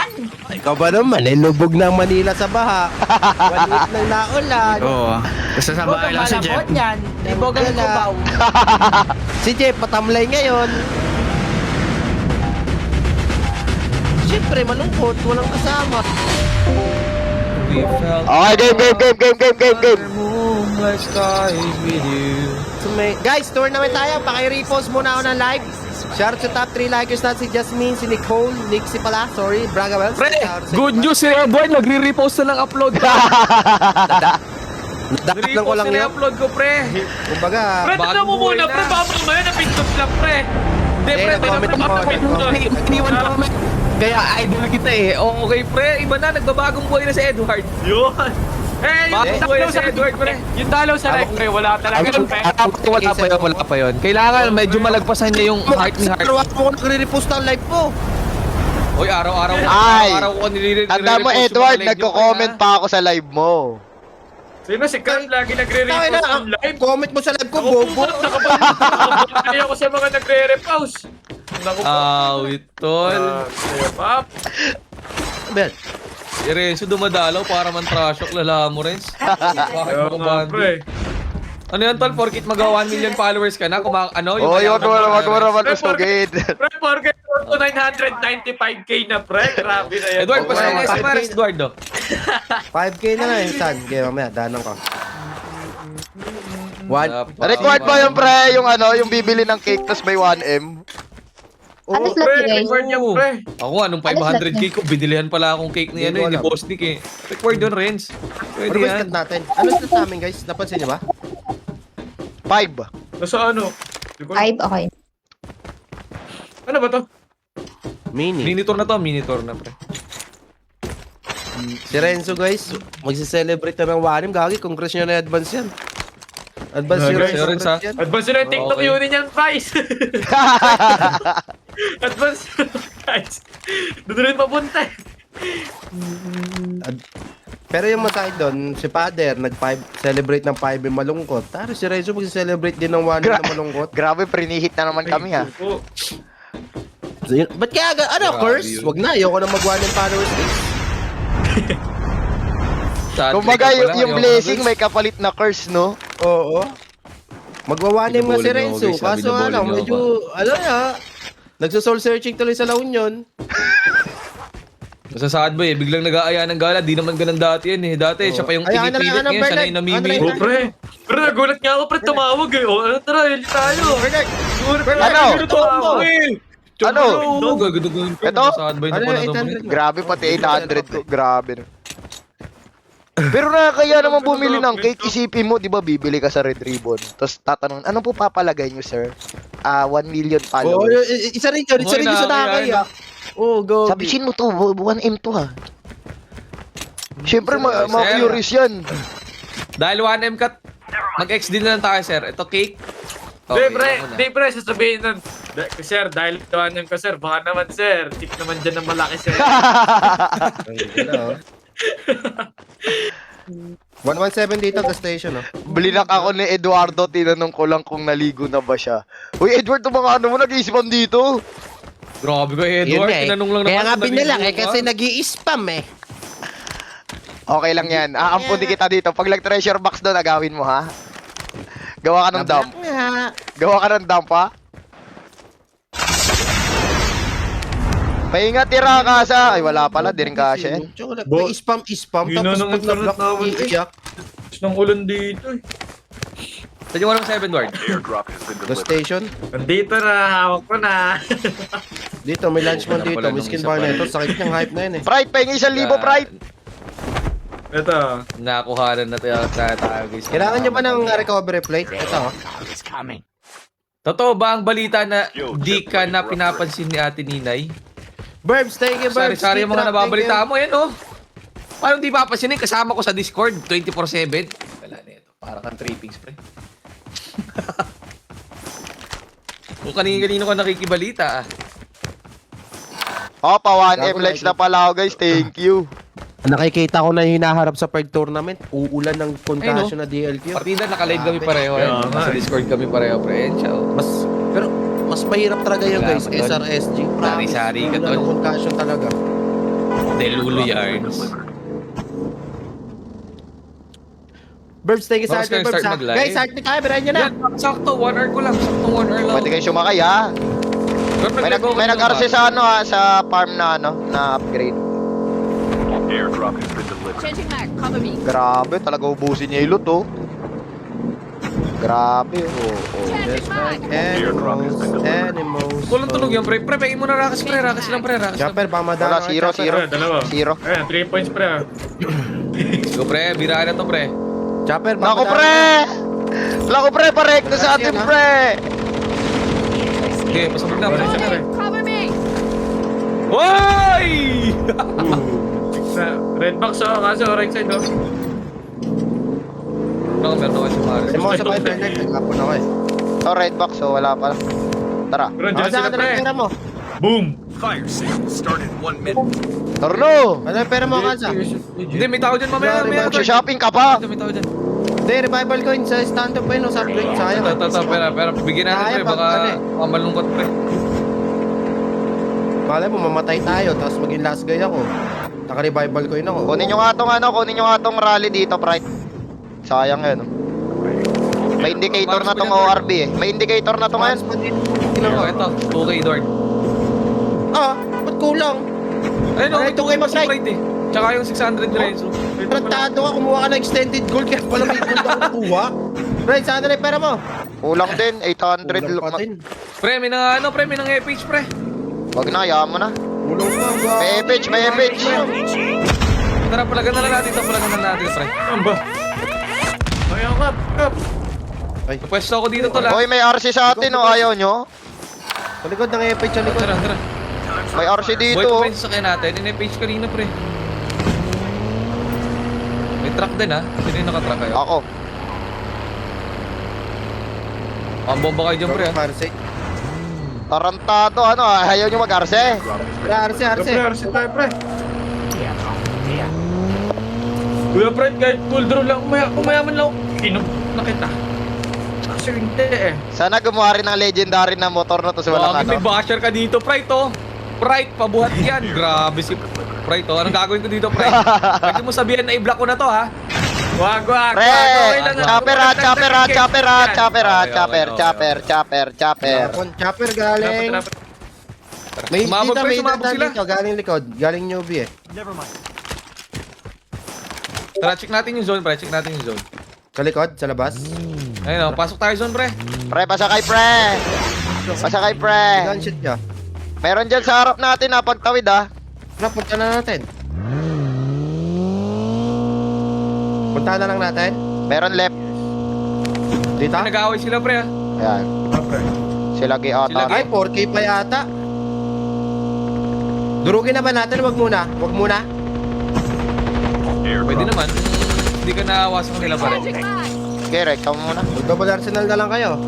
yan. Ikaw ba naman, lubog ng Manila sa baha. 1 week nang naulan. Oo. Basta sa bahay lang si Jeff. Malabot yan. Ibogang Wala. kubaw. Si Jeff, patamlay ngayon. Siyempre, malungkot. Walang kasama. Okay, game. So, guys, tournament tayo. Paki-repost muna ako ng live. Shout out sa top 3 likers natin si Jasmine, si Nicole, Nixie pala, sorry, Braga Wells. Pre, good news si Edward, nagre-repost na lang upload ko. Dapat lang ko lang na yun. upload ko, pre. Kumbaga, Pre, tignan mo muna, pre, baka mamaya napindot lang, pre. Hindi, pre, comment tignan mo mo, napindot. Iniwan ko kami. Kaya idol kita eh. Okay, pre, iba na, nagbabagong buhay na si Edward. Yun. Eh, yung Bakit? buhay na si Edward, pre. Yung dalaw sa live, pre, wala talaga ng pre. Wala pa yun. Kailangan medyo malagpasan niya yung heart ni heart. araw-araw ko nagre-repost ang live po. Uy, araw-araw Ay, ko nire-repost. tanda mo, yung Edward, mga live nagko-comment niyo, pre, pa ako sa live mo. Sino si Kurt lagi Tayo nagre-repost na, ng live? comment mo sa live ko, Ako bobo. po, nakabalik ako sa mga nagre-repost. Naku po. Tol. Sa'yo, Pap. Ben, Si Renzo dumadalaw para man trashok. Lala mo, Renz. Bakit Kaya mo nga, ba? pre. Ano yan, Tol? Porkit mag 1 million followers ka na? Ano? Oh, yun, wag mo naman Pre, usugin. Pre, porque 995k na, pre. Grabe na yan. Edward, Okay, pasaya nga si 5K. Paris, Eduardo. 5K na lang yung san. Okay, mamaya, danan ko. One. Record mo yung pre, yung bibili ng cake tas may 1M. Ano Oo, slot pre, yun, guys? record yan, pre. Ako anong 500k ko, binilihan pala akong cake ni, Hindi ko ni alam. Boss Nick eh. Record yun, Renz. Pwede Ano ba yan. stat natin? Ano stat namin, guys? Napansin niyo ba? 5. Nasa ano? Di ko- 5, okay. Ano ba to? Mini. Minitor na to, minitor na, pre. Si Renzo, guys, magsi-celebrate na ng 1M. Gagi, congrats nyo na advance yan. Advance Yeah, nyo guys, rin. sir, Renz, ha? Advance na yung TikTok Okay. unit niyan, guys. Advance guys. Doon rin papunta eh. Pero yung masakit doon, si Father, nag-celebrate ng 5M malungkot. Tara, si Renzo magsi-celebrate din ng 1M na malungkot. Grabe, prinihit na naman kami ha. Oo. So, ba't kaya, ano, Grabe curse? yun. Wag na, ayoko na mag-1M followers. Kumbaga, yung blessing may kapalit na curse, no? Oo. Magwa-1M nga si Binubully Renzo. niyo ako, guys, Kaso binubully ano, niyo medyo, ano na, nagso-soul searching tuloy sa La Union. Sa sad boy, biglang nag-aaya ng gala. Di naman ganun dati yan eh. Dati, siya pa yung Ay, ano pinipilit na, niya. Siya na Bernard? yung namimili. Ano Oh, na, pre. Pero nagulat nga ako, pre, tumawag eh. Oh, ano tara, yun tayo. Bernard, Ano? Tumawag eh. Ano? Oo, gagadagan ko. Ito? Sad boy na Ano pala yung naman. 800? Grabe, pati 800 ko. Grabe. Pero nakakaya naman bumili ng cake. Isipin mo, di ba, bibili ka sa Red Ribbon. Tapos tatanong, ano po papalagay nyo, sir? 1 million Oo, followers. isa rin yun. Isa rin yun sa nakakaya. Oo, go. Sabihin mo to, 1M to ha. Siyempre, Sir. ma-curious yan. Dahil 1M cut, mag-X din na lang tayo, sir. Ito, cake. Di, pre, ako na. di, pre, sasabihin nun. Sir, dahil tuwan yung ka, sir. Baka naman, sir. Tip naman dyan ng malaki, sir. 117 dito ang station, oh. Blinak ako ni Eduardo, tinanong ko lang kung naligo na ba siya. Uy, Edward, ito mga ano mo, nag-iisipan dito. Grabe ka, Yun Edward. nga eh. Tinanong lang Kaya naman. nga kung binilang naligo eh, ka. kasi nag-i-spam eh. Okay lang yan. Aampun din kita dito. Pag nag-treasure box doon, agawin mo, ha? Gawa ka ng dump. Nga. Gawa ka ng dump, ha? Pahinga tira kasa. Ay, wala pala. Di rin kasya yan. Chocolate. Bo- May spam, Yun na tapos nung pag internet na-block, namin, eh. iiyak. Ng ulan dito eh. Saan yung walang 7, Edward? The station. Nandito na, hawak ko na. Dito, may lunch man Wala dito. pala nung Miskin isa bar pa na eh. ito. Sakit niyang hype na yun eh. Pride, pahingi 1,000, Pride. Ito. Nakuhanan na tayo guys. Kailangan niyo ba ng recovery plate? Ito, oh. Totoo ba ang balita na di ka na pinapansin ni Ate Ninay? Burbs, thank you, Burbs. Sari-sari yung mga Keep track, nababalita thank mo yan, oh. Paano di papansinin? Kasama ko sa Discord, 24/7. Wala na ito. Para kang trippings, pre. Kung kanino-kanino ka nakikibalita, ah. Oh, pa 1M likes na pala ako, guys. Thank you. you. Nakikita ko na yung hinaharap sa Pride Tournament. Uulan ng concussion na DLQ. Partida, nakalive kami pareho. Eh. Yeah, Sa nice. Discord kami pareho, pre. Ciao. Pero, mas mahirap talaga yun, guys. Salamat, Tol. SRSG. Sari-sari ka, Uulan Tol. ng concussion talaga. Delulo Yarns. Burbs, thank you sa Burbs, atin, kayo Burbs. start ha? mag-live. Guys, start ni tayo, birahin nyo na. Yan, sakto. 1 hour ko lang. Sakto 1 hour lang. Pwede kayo sumakay ha. May nag-RC sa ano ha, sa farm na ano, na upgrade. Changing mag, cover me. Grabe, talaga ubusin niya yung loot oh. Grabe, oh. Just like animals. Walang tunog yan, pre. Pre, pegin mo na rakas, pre. Rakas lang, pre. Rakas lang. Chopper, baka madala. Wala, zero. Dalawa. Zero. Ayan, 3 points pre ah. Go, pre. Biraan na to, pre. Chopper, baka Nako madala. pre! Nako pre, parekto sa atin pre! Okay, pasabog na, pre. Reloading, cover me. Hoy! Red box oh, kaso right side oh. Baka meron ako si Maris. Kasi mo sa bahay, Bernard. Nagkapon ako eh. So, red box, so wala pala. Tara. Bro, dyan Saan sila ka na pre. pera mo? Boom! Torno! Ano yung pera mo, Kansa? Hindi, may tao dyan mamaya. Mamaya. Magsha-shopping ka pa! May tao dyan. Hindi, revival coin sa stand-up pa yun. Upgrade, sayang. Pero bigyan natin, pre. Sayang pag Baka ano eh. mamalungkot, pre. Malay mo, mamatay tayo, tapos maging last guy ako. Naka-revival coin ako. Kunin nyo nga tong rally dito, Pride. Sayang yun. May indicator na tong ORB eh. May indicator na to ngayon. Oh, ito. 2K, Dord. Ah, ba't kulang? Ayun, Ay, okay, 2K tuloy mas mag-like. right eh. Tsaka yung 600 Renzo. Tratado ka, kumuha ka ng extended gold, kaya pala may gold ako kuha. Right, saan na rin pera mo? Kulang din, 800. Kulang pa din. Pre, may nang ano, pre, may nang FH, pre. Wag na, hayaan mo na. Kulang pa, May FH, may FH. Tara, palagan na lang natin ito, palagan na lang natin, pre. Ano ba? Ayaw kap. Pwesto ako dito, tol, ha? Hoy, may RC sa atin oh, ayaw nyo? Sa likod ng FH, sa likod. Tara, tara. May RC Boy, dito pa oh. ba yung sasakyan natin? In-FH kanina, pre. May truck din, ha? Sino yung nakatrack kayo? Ako. Ang bomba kayo dyan, pre, ha? Marse. Tarantado, ano, ayaw nyo mag-RC? Arce, Arce. Pre, RC tayo pre. Kuya Fred, kahit full draw lang, umayaman lang. Kinop na kita. Kasi hindi eh. Sana gumawa rin ng legendary na motor na to sa walang Bakit may ano. basher ka dito, Pride, oh? Pride, pabuhat yan. Grabe si Pride, oh. Anong gagawin ko dito, Pride? Pwede mo sabihin na i-block ko na to, ha? Wag. Pre, chopper. Chopper galing. May Sumabog, dito, pre, may sumabog dito sila. dito, galing likod. Galing newbie eh. Tara, check natin yung zone, pre. Check natin yung zone. Sa likod, sa labas. Ayun, oh. Pasok tayo zone, pre. Pre, pasakay pre. Pasakay pre. Gunshot niya. Meron dyan sa harap natin ha, pagtawid ha. Tara, punta na natin. Punta na lang natin. Meron left. Dito? Nag-aaway sila, pre, ha? Ayan. Sila Sila ata. Ay, 4K pa yata. Durugin na ba natin? Wag muna. Wag muna. Pwede naman. Hindi ka naawa sa kanila, pare. Changing mag. Okay, rekta mo muna. Double Arsenal na lang kayo.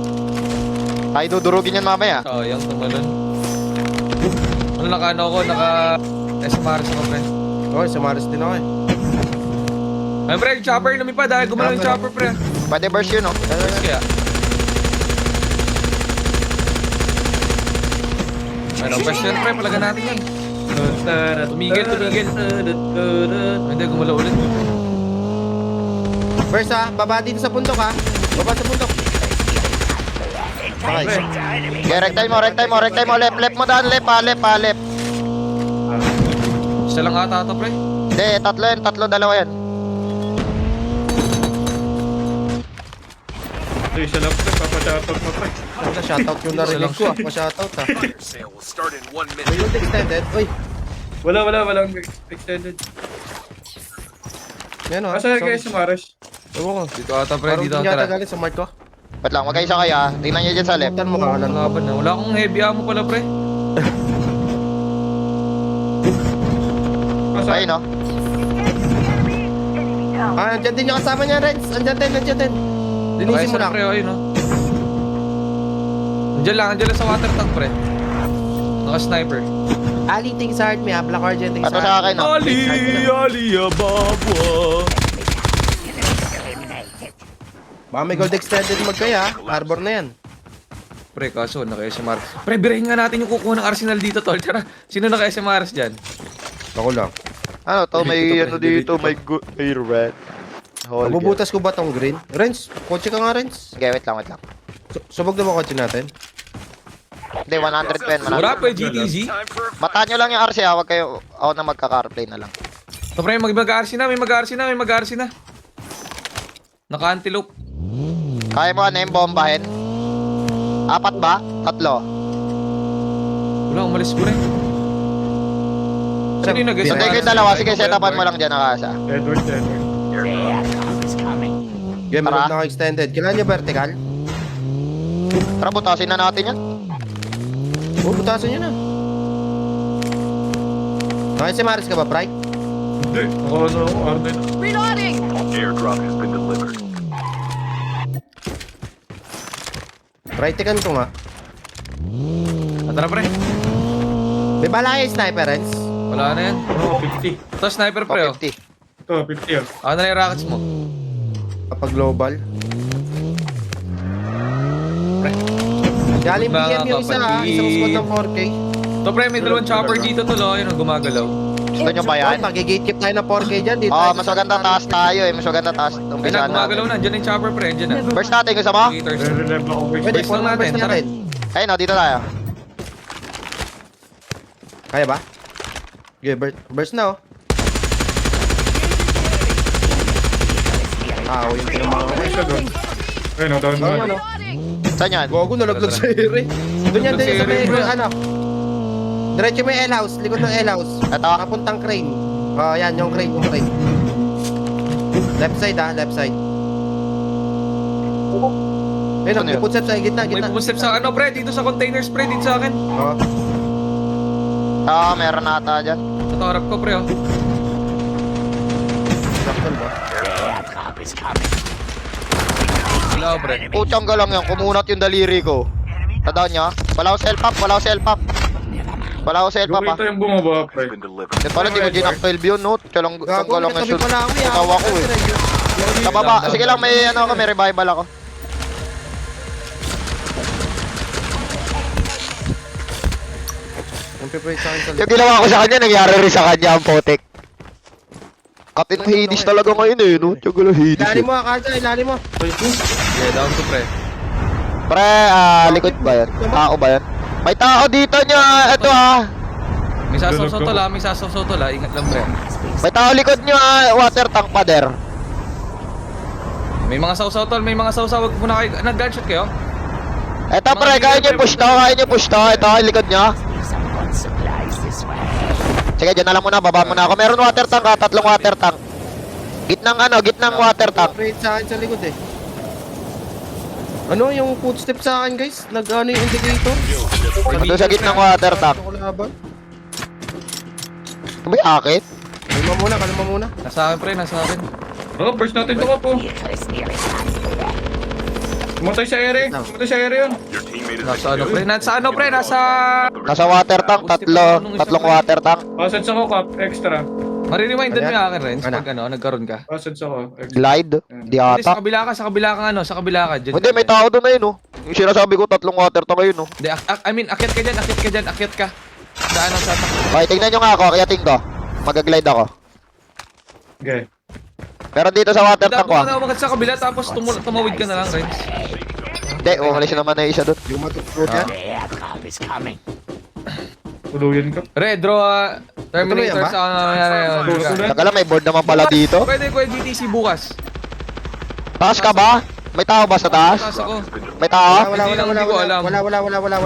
Ay, dudurugin yan mamaya. Sayang naman. Ano, naka-ano ako? Naka-SMRS ako, pre. Oh, sa Maris din ako eh. Ay, pre, yung chopper lumipad, ha? Gumalaw yung chopper, pre. Pwede burst yun oh. First kaya. Ano, question, pre. Palagan natin yan. Tumigil. Hindi, gumalaw ulit. First ha, baba dito sa bundok ha. Baba sa bundok. Okay. Okay, rektay mo. Left mo daan, left ha. Isa lang ata ito, pre. Hindi, dalawa yan. Ito isa lang pre, papashoutout mo pre. Sa shoutout yung narinig ko ah. Pa-shoutout ha. May yung extended. Uy, Walang extended. yan o. Asa kayo sa Maras? Ewan ko. Dito ata, pre. Parang Dito hindi yata ata. galing sa mark ko. Wait lang, wag kayo sakay ha. Tingnan nyo dyan sa left. Tan mo ka lang. Laban na. Wala akong heavy ammo pala, pre. Ayun oh. Ah, andyan din yung kasama niya, Renz. Andyan din. Linisin mo lang. Pre, ayun, oh. Andiyan lang sa water tank, pre. Naka-sniper. Ali, thanks sa heart me ha. Black Argent, thanks Ito sa sa heart. akin oh. Baka may gold extended mag kaya. Arbor na yan. Pre, kaso naka-SMR. Pre, birahin nga natin yung kukuha ng Arsenal dito, tol. Tara, sino naka-SMRs dyan? Ako lang. Ano to, may ano dito, may red. Hole Mabubutas ko ba tong green? Renz, kotse ka nga, Renz. Okay, wait lang. Subog na ba kotse natin? Hindi, 100 pen. Wala pa yung GTZ. Mataan nyo lang yung RC, wag kayo, ako na magka-carplay na lang. So, pre, mag-RC na, may mag-RC na. Naka-antelope. Kaya mo ano yung bombahin? 4 ba? 3? Wala, umalis ko rin. Sino yung nag-guess? Hindi kayo dalawa, sige, setapan mo lang dyan nakasa. Edward. Game, Tara. meron na ako extended. Kailangan niya vertical? Tara, butasin na natin yan. Oo, butasan niyo na. Okay, si Maris ka ba, Pry? Hindi. Ako ano, Arden. Reloading! Rightikan ko nga. Tara, pre. May bala kayo sniper, Renz? Wala na yan. Oo, 50. Ito, sniper, pre, oh. 50. Ito, 50 ah. Ano na yung rockets mo? Kapag global. Pre. Galing Mga BM yung isa ha, kapatid. isang squad ng 4K. Ito, pre, may dalawang chopper dito, tol, oh. Yun, oh, gumagalaw. Gusto nyo ba yan? Pag-gatekeep tayo ng 4K dyan. Dito Oo, mas maganda taas tayo eh. Mas maganda taas. Ayun Umpisa na, gumagalaw natin. na. Diyan na yung chopper, pre. Diyan na. First natin, gusto mo? Gators. Re-relive ako guys. Pwede, Burst 4 lang natin, natin. tara. Ayun o, dito tayo. Kaya ba? Okay, burst na oh. Ah, yung pinamang Ay, siya doon. Ayun, down Ano, doon. ano? Reloading! Saan yan? Gogo, nalaglag sa ere. Doon yan, din sa may, Nalaglag sa ere, ano. Diretso may L-house, likod ng L-house. Ito. Papuntang crane. Oh, yan, yung crane. Left side left side. Ayun, Ano yun? may footstep sa gitna, May gitna. pumusip sa ano, pre. Dito sa containers, pre. Dito sa akin. Oh, Oo, meron na ata dyan. Sa harap ko, pre, oh. saktan ba? Wala, oh, pre. Putyang galang yan, kumunat yung daliri ko. Tadaan nyo? Wala ko self-up, wala ko self-up. Wala ko self-up Yung ah. ito yung bumaba, pre. Yan pala, di ko ginak-12 yun, no? Tiyalang Gago, galang may yung tabi pala ako eh. Tawa ko eh. Sa baba, sige lang, may ano ako, may revival ako. Yung piprate sa akin sa Yung ginawa ko sa kanya, nangyari rin sa kanya ang potek. Katin ng Hades talaga ngayon eh, no? Tiyago lang Hades ilalim eh. mo, Akaza, ilalim mo. Yeah, down to, pre. Pre, likod ba yan? Tao ba yan? May tao dito niya, ito ah. May sasaw-saw to, la. May sasaw-saw to, la. Ingat lang, pre. May tao likod niyo water tank pader. May mga saw-saw, tol. May mga saw-saw. Wag muna kayo. Nag-gunshot kayo? Eto pre, kaya niyo push to, Ito, likod niyo. Sige, dyan na lang muna, baba muna ako. Meron water tank ha, 3 water tank. Gitnang water tank. Piprate sa akin sa likod eh. Ano yung footstep sa akin guys? Nag-ano yung indicator? Doon sa gitnang water tank. Ako laban. Ito ba yung akit? Kalma muna. Nasa akin, pre. Nasa akin. Oh, burst natin ito ka po. Pumatay sa ere. Pumatay sa ere yun. Nasa ano, pre? Nasa ano, pre? Nasa... Nasa water tank, tatlong water tank. Passage ako, Cap. Extra. Mariremindan mo Ano? yung akin, Renz, Ano? pag ano, nagkaroon ka. Passage ako. Extra. Glide, di Hindi, sa ata. kabila ka, sa kabila ka. Dyan. Hindi, may tao doon na yun, no? Yung sinasabi ko, 3 water tank ayun, no? Hindi, I mean, akyat ka dyan, akyat ka. Sa ano, sa takbo. Okay, tingnan nyo nga ako, kayating ko. Mag-glide ako. Okay. Pero dito sa water tank ko, Dapat ka umagat sa kabila, tapos tumawid ka na lang, Renz. Hindi, umalis naman na isa doon. Yung matutulog yan. Tuluyan ka. Re, draw Terminator Ito ba yan ba? sa ano. Saka lang, may board naman pala dito. Pwede GTC bukas. Taas ka ba? May tao ba sa taas? Taas ako. May tao? Wala, Hindi ko alam. wala.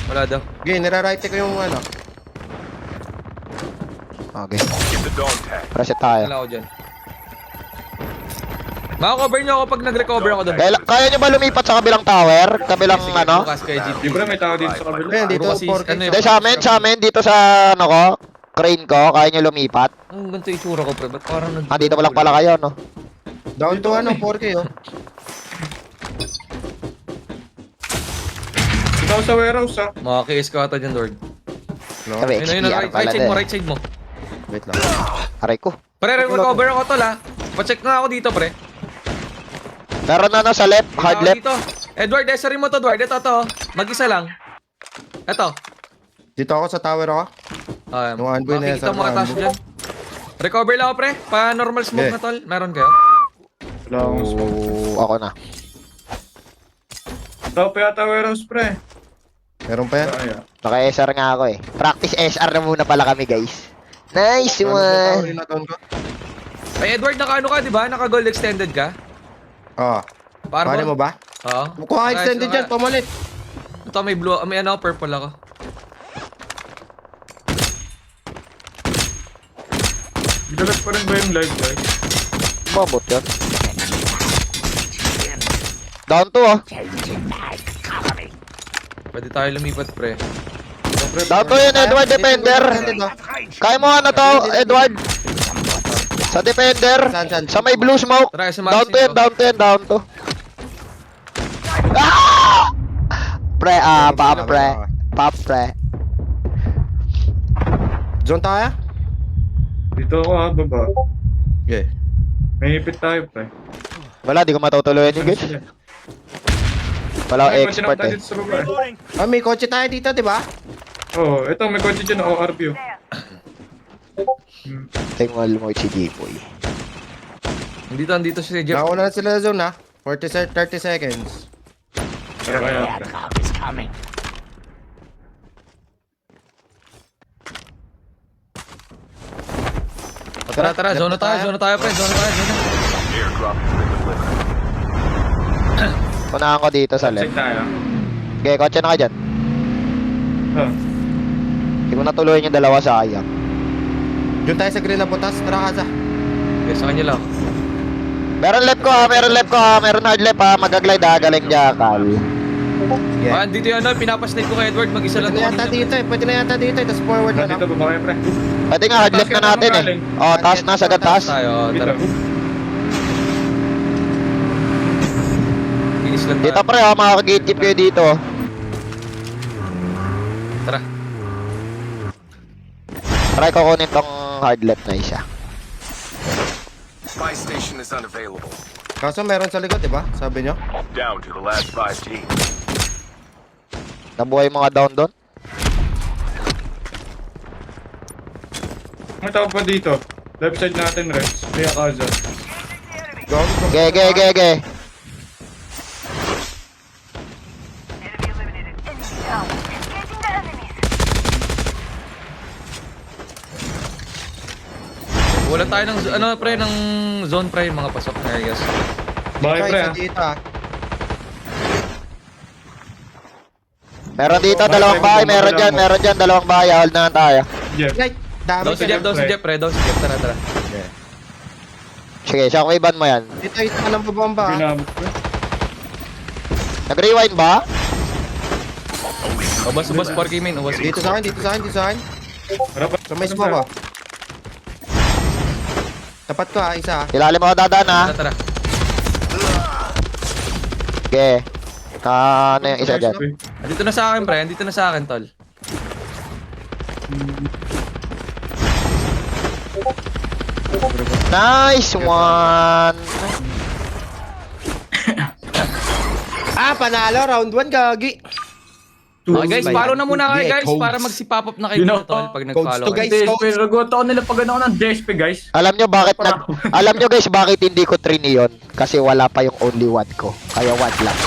Wala daw. Okay, nira-right ko yung ano. Okay. Reset tayo. Wala ako dyan. Maka-cover nyo ako pag nag-recover ako doon. Kaya nyo ba lumipat sa kabilang tower? Kabilang Sige, ano? bukas kay GT. Di ba may tao dito sa kabila? Ayan, dito Puro kasi, 4K. ano Hindi, sa amin, dito sa ano ko, crane ko, kaya nyo lumipat. Ang ganito yung itsura ko, pre. Ba't parang nag... Dito mo lang pala kayo, no? Down to ano, 4K oh. Ikaw sa warehouse, ha? Mga KS ka ata dyan, Lord. Sabi, Ayun, XPR pala right side mo. Wait lang. Aray ko. Pre, recover ako tol, ha. Pa-check na ako dito, pre. Meron na sa left, hard Ako left. Dito. Edward, rin mo to, Edward. Ito. Mag-isa lang. Ito. Dito ako sa tower ako. Ah, Yung Anboy na yan, makikita mo sa atas Anboy. dyan. Recover lang ako, pre. Pa normal smoke Okay. na, tol. Meron kayo? Wala akong smoke. Ako na. Top yata warehouse, pre. Meron pa yan? Kaya. Naka-SR nga ako eh. Practice SR na muna pala kami, guys. Nice one! Ay, Edward, naka-ano ka, di ba? Naka-gold extended ka? Oo. Para Paano mo ba? Oo. Kung extended Ayos, dyan, pamalit. Ito, may blue, may ano, purple ako. Galat pa rin ba yung live, guys? Mabot yan. Down to ah. Pwede tayo lumipat, pre. Down to yun, Edward, defender. Kaya mo ano to, Edward? Sa defender. Saan? Sa may blue smoke. Tara, sa Down to yan, Maxine, down to yan, down to. Ah! Pre, pop, pre. Pop, pre. Zone tayo? Dito ako, baba. Okay. May hipit tayo, pre. Wala, di ko matutuloy yun, guys. Wala Ay, akong continue expert tayo eh. dito sa baba, eh. Ah, may kotse tayo dito, di ba? Oo, ito, may kotse dyan, ORB. Tingol mo si Jipoy. Andito si Jeff. Nakauna na sila sa zone, ha? 30 seconds. Tara kaya, pre. Tara, zone na tayo, pre. Zone na tayo. Punahan ko dito sa Check left. tayo. Okay, kotse na ka dyan. Oh. Hindi ko natuloy yung dalawa sayang. Doon tayo sa grill na butas. Tara, Kaza. Okay, sa kanya lang. Meron left ko ha, meron hard left ha, magaglide ha, galing Jackal. Ah, andito yung ano, pinapasnipe ko kay Edward. Mag-isa lang Pwede na yata dito eh. Pwede na yata dito eh. Tapos forward na Dito, lang. baba kayo, pre. Pwede nga, hard left na natin eh. Oh, taas na, sagad taas. tayo. Tara. Dito. Finish lang Dito tayo. pre ha, makaka-gate keep kayo dito. Tara. Try ko kunin tong hard left na isa. Spy station is unavailable. Kaso meron sa likod, di ba? Sabi nyo? Down to the last 5 teams. Nabuhay mga down doon. May tao pa dito. Left side natin, Rex. Kaya Kaza. Go. Ge. Wala tayo ng, ano, pre, ng zone, pre, yung mga pasok na areas. Bakit, pre, Isa ah? dito, ha? Meron dito, dalawang bahay, meron dyan, dalawang bahay, hold na tayo. Jeff. Ay, dami Down si Jeff, down si Jeff, pre, down si Jeff. Tara. Sige, shockwave mo yan. Dito isa ka ng babamba, ha? Pinamot, pre. Nag-rewind ba? Ubas, 4K main, ubas. Dito sa akin. Harap. Sa may smoke, ha? Tapat ko, ha? Isa, ha? Ilalim mo dadaan ha. Tara. Ge. Ano yung isa dyan? Andito na sa akin, pre, andito na sa akin, tol. Nice one! Ah, panalo. Round 1, gagi. Okay, guys, follow na muna kayo, Yeah, guys, codes. para mag-sipap up na kayo dito, tol, pag nag-follow to, kayo. guys. DSP, naguto ko nila pag ano ng DSP, guys. Alam nyo guys bakit hindi ko trini yun? Kasi wala pa yung only one ko. Kaya one lang.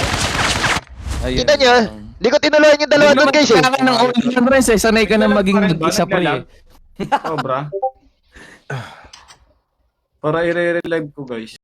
Ayun. Kita nyo? Hindi ko tinuloy yung dalawa doon guys eh. Kailangan ng only one, Renz, eh. Sanay ka na maging mag-isa, pre. Sobra. Para i-re-relive ko, guys.